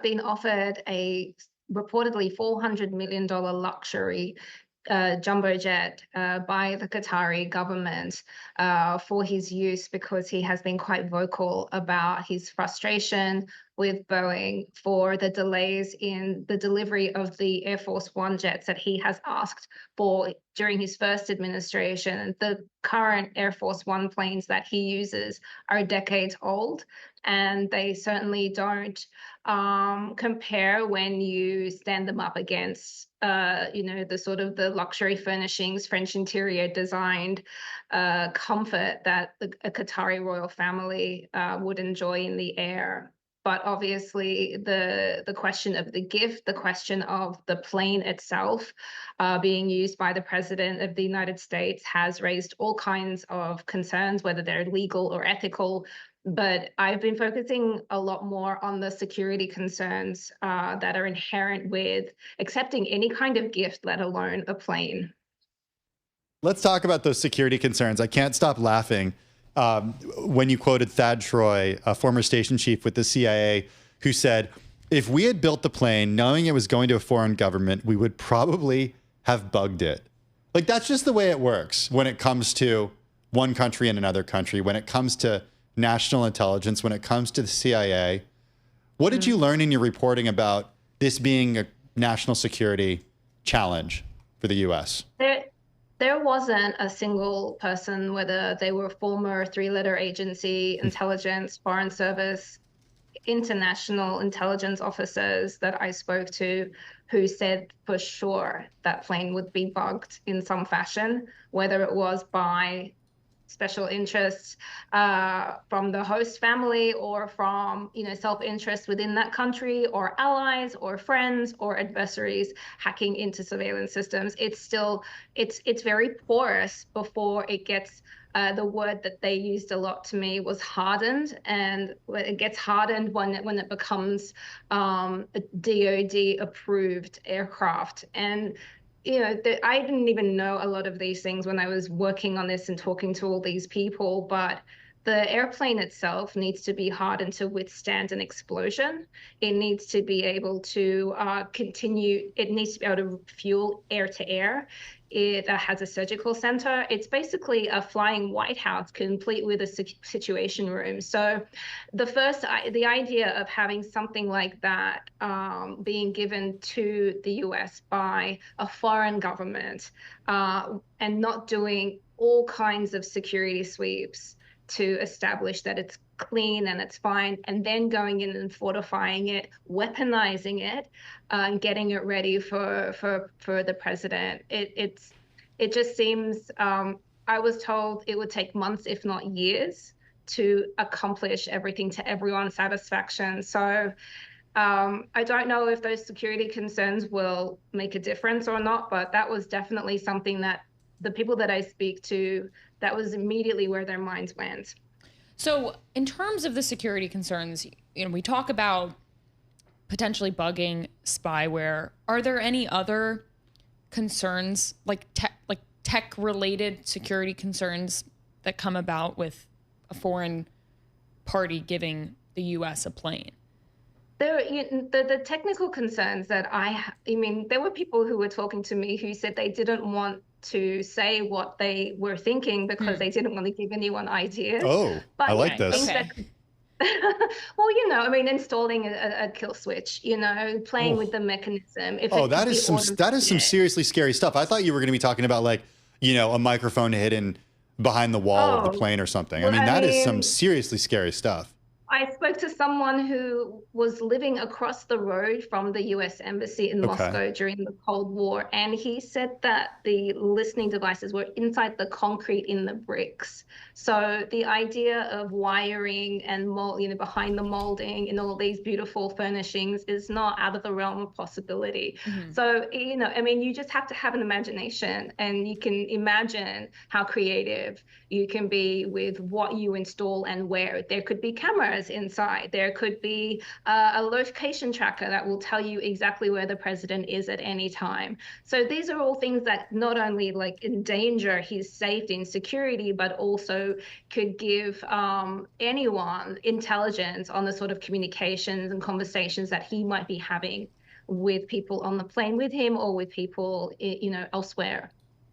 been offered a reportedly $400 million luxury jumbo jet by the Qatari government for his use because he has been quite vocal about his frustration with Boeing for the delays in the delivery of the Air Force One jets that he has asked for during his first administration. The current Air Force One planes that he uses are decades old, and they certainly don't compare when you stand them up against the sort of the luxury furnishings, French interior designed comfort that a Qatari royal family would enjoy in the air. But obviously, the question of the gift, the question of the plane itself being used by the President of the United States has raised all kinds of concerns, whether they're legal or ethical. But I've been focusing a lot more on the security concerns that are inherent with accepting any kind of gift, let alone a plane. Let's talk about those security concerns. I can't stop laughing when you quoted Thad Troy, a former station chief with the CIA, who said, if we had built the plane knowing it was going to a foreign government, we would probably have bugged it. Like, that's just the way it works when it comes to one country and another country, when it comes to national intelligence, when it comes to the CIA. What did you learn in your reporting about this being a national security challenge for the U.S.? There wasn't a single person, whether they were former three-letter agency, intelligence, foreign service, international intelligence officers that I spoke to who said for sure that plane would be bugged in some fashion, whether it was by special interests from the host family or from self-interest within that country, or allies or friends or adversaries hacking into surveillance systems. It's very porous before it gets the word that they used a lot to me was hardened, and it gets hardened when it becomes a DoD approved aircraft. And I didn't even know a lot of these things when I was working on this and talking to all these people, but the airplane itself needs to be hardened to withstand an explosion. It needs to be able to continue. It needs to be able to fuel air to air. It has a surgical center. It's basically a flying White House, complete with a situation room. So the idea of having something like that being given to the US by a foreign government and not doing all kinds of security sweeps to establish that it's clean and it's fine, and then going in and fortifying it, weaponizing it, and getting it ready for the president. It just seems. I was told it would take months, if not years, to accomplish everything to everyone's satisfaction. So I don't know if those security concerns will make a difference or not, but that was definitely something that the people that I speak to, that was immediately where their minds went. So in terms of the security concerns, we talk about potentially bugging spyware. Are there any other concerns, like tech-related security concerns that come about with a foreign party giving the U.S. a plane? The technical concerns that there were people who were talking to me who said they didn't want to say what they were thinking because they didn't want to give anyone ideas. Oh, but I like this. Okay. Well, installing a kill switch, playing with the mechanism. That is some seriously scary stuff. I thought you were going to be talking about a microphone hidden behind the wall of the plane or something. Well, that is some seriously scary stuff. I spoke to someone who was living across the road from the US Embassy in Moscow during the Cold War, and he said that the listening devices were inside the concrete in the bricks. So the idea of wiring and behind the molding and all these beautiful furnishings is not out of the realm of possibility. Mm-hmm. So, you just have to have an imagination, and you can imagine how creative you can be with what you install and where. There could be cameras. cameras inside. There could be a location tracker that will tell you exactly where the president is at any time. So these are all things that not only like endanger his safety and security, but also could give anyone intelligence on the sort of communications and conversations that he might be having with people on the plane with him or with people, elsewhere.